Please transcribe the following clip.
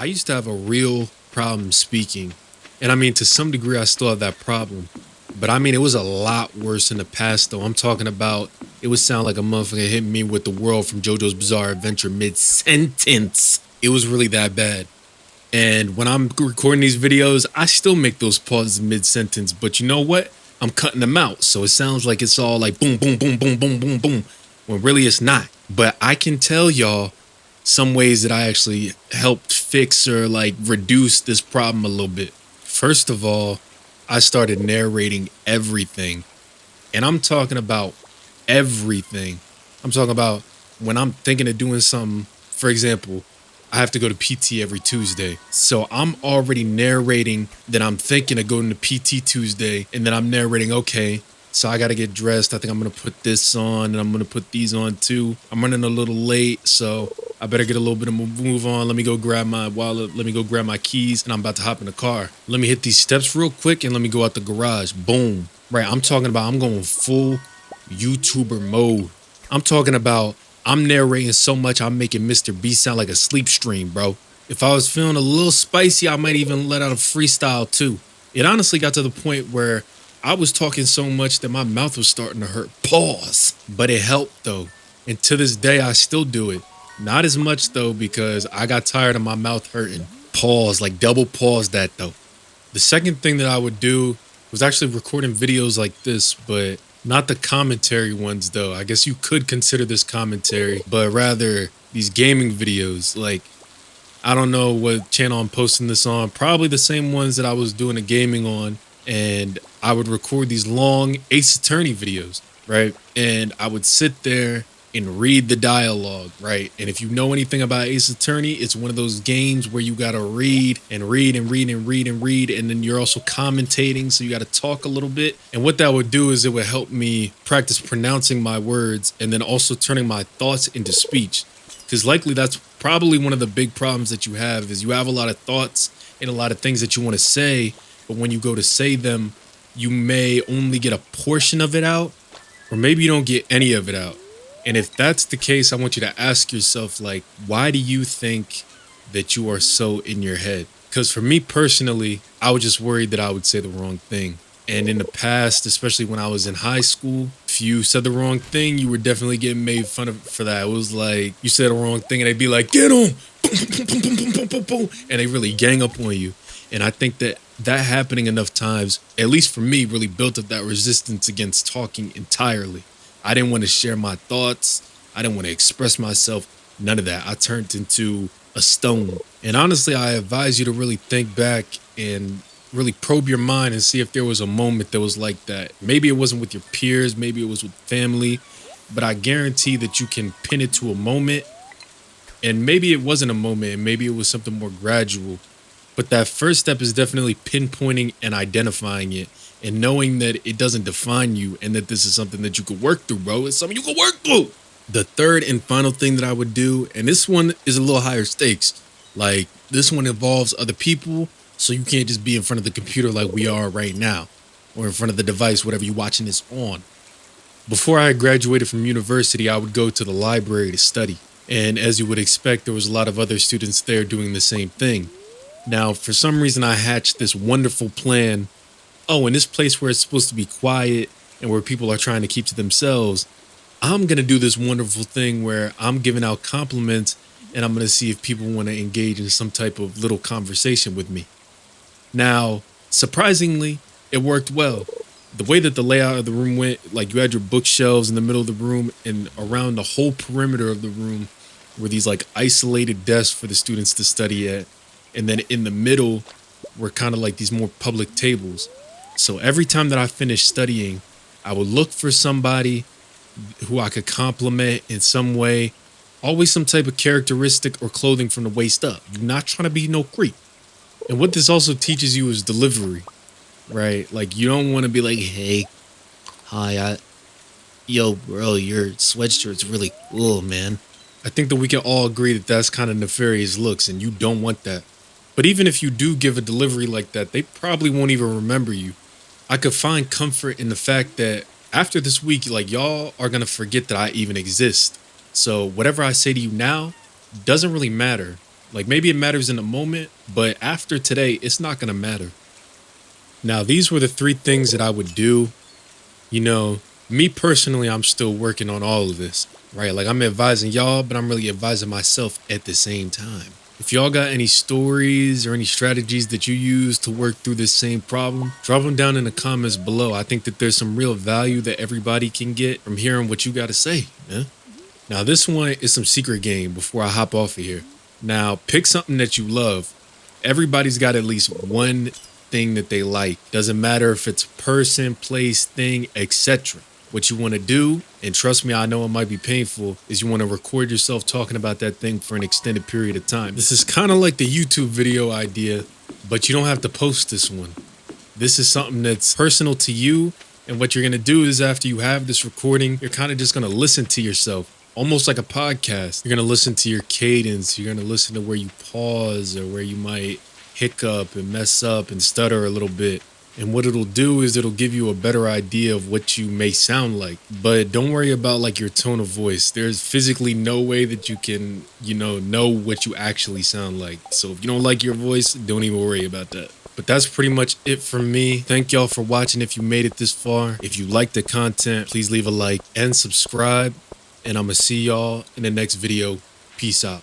I used to have a real problem speaking. And I mean, to some degree, I still have that problem. But I mean, it was a lot worse in the past, though. I'm talking about it would sound like a motherfucker hit me with the world from JoJo's Bizarre Adventure mid sentence. It was really that bad. And when I'm recording these videos, I still make those pauses mid sentence. But you know what? I'm cutting them out. So it sounds like it's all like boom, boom, boom, boom, boom, boom, boom. When really it's not. But I can tell y'all some ways that I actually helped fix or like reduce this problem a little bit. First of all, I started narrating everything. And I'm talking about everything. I'm talking about when I'm thinking of doing something, for example, I have to go to PT every Tuesday. So I'm already narrating that I'm thinking of going to PT Tuesday, and then I'm narrating, okay, so I got to get dressed. I think I'm going to put this on, and I'm going to put these on too. I'm running a little late, so I better get a little bit of a move on. Let me go grab my wallet. Let me go grab my keys, and I'm about to hop in the car. Let me hit these steps real quick, and let me go out the garage. Boom. Right, I'm talking about I'm going full YouTuber mode. I'm talking about I'm narrating so much I'm making Mr. B sound like a sleep stream, bro. If I was feeling a little spicy, I might even let out a freestyle too. It honestly got to the point where I was talking so much that my mouth was starting to hurt. Pause. But it helped though. And to this day, I still do it. Not as much though, because I got tired of my mouth hurting. Pause, like double pause that though. The second thing that I would do was actually recording videos like this, but not the commentary ones though. I guess you could consider this commentary, but rather these gaming videos. Like, I don't know what channel I'm posting this on. Probably the same ones that I was doing the gaming on. And I would record these long Ace Attorney videos, right? And I would sit there and read the dialogue, right? And if you know anything about Ace Attorney, it's one of those games where you gotta read and read and read and read and read, and then you're also commentating, so you gotta talk a little bit. And what that would do is it would help me practice pronouncing my words and then also turning my thoughts into speech. Because likely that's probably one of the big problems that you have is you have a lot of thoughts and a lot of things that you want to say, but when you go to say them, you may only get a portion of it out, or maybe you don't get any of it out. And if that's the case, I want you to ask yourself, like, why do you think that you are so in your head? Because for me personally, I was just worried that I would say the wrong thing. And in the past, especially when I was in high school, if you said the wrong thing, you were definitely getting made fun of for that. It was like you said the wrong thing and they'd be like, get on, and they really gang up on you. And I think that happening enough times, at least for me, really built up that resistance against talking entirely. I didn't want to share my thoughts. I didn't want to express myself. None of that. I turned into a stone. And honestly, I advise you to really think back and really probe your mind and see if there was a moment that was like that. Maybe it wasn't with your peers. Maybe it was with family. But I guarantee that you can pin it to a moment. And maybe it wasn't a moment. And maybe it was something more gradual. But that first step is definitely pinpointing and identifying it and knowing that it doesn't define you and that this is something that you could work through, bro. It's something you can work through. The third and final thing that I would do, and this one is a little higher stakes. Like, this one involves other people, so you can't just be in front of the computer like we are right now or in front of the device, whatever you're watching this on. Before I graduated from university, I would go to the library to study. And as you would expect, there was a lot of other students there doing the same thing. Now, for some reason, I hatched this wonderful plan. Oh, in this place where it's supposed to be quiet and where people are trying to keep to themselves, I'm going to do this wonderful thing where I'm giving out compliments and I'm going to see if people want to engage in some type of little conversation with me. Now, surprisingly, it worked well. The way that the layout of the room went, like you had your bookshelves in the middle of the room and around the whole perimeter of the room were these like isolated desks for the students to study at. And then in the middle were kind of like these more public tables. So every time that I finished studying, I would look for somebody who I could compliment in some way. Always some type of characteristic or clothing from the waist up. You're not trying to be no creep. And what this also teaches you is delivery, right? Like you don't want to be like, hey, hi, yo, bro, your sweatshirt's really cool, man. I think that we can all agree that that's kind of nefarious looks and you don't want that. But even if you do give a delivery like that, they probably won't even remember you. I could find comfort in the fact that after this week, like y'all are going to forget that I even exist. So whatever I say to you now doesn't really matter. Like maybe it matters in the moment, but after today, it's not going to matter. Now, these were the three things that I would do. You know, me personally, I'm still working on all of this, right? Like I'm advising y'all, but I'm really advising myself at the same time. If y'all got any stories or any strategies that you use to work through this same problem, drop them down in the comments below. I think that there's some real value that everybody can get from hearing what you got to say, man. Now, this one is some secret game before I hop off of here. Now, pick something that you love. Everybody's got at least one thing that they like. Doesn't matter if it's person, place, thing, etc. What you want to do, and trust me, I know it might be painful, is you want to record yourself talking about that thing for an extended period of time. This is kind of like the YouTube video idea, but you don't have to post this one. This is something that's personal to you. And what you're going to do is after you have this recording, you're kind of just going to listen to yourself. Almost like a podcast. You're going to listen to your cadence. You're going to listen to where you pause or where you might hiccup and mess up and stutter a little bit. And what it'll do is it'll give you a better idea of what you may sound like. But don't worry about like your tone of voice. There's physically no way that you can, know what you actually sound like. So if you don't like your voice, don't even worry about that. But that's pretty much it from me. Thank y'all for watching if you made it this far. If you like the content, please leave a like and subscribe. And I'm going to see y'all in the next video. Peace out.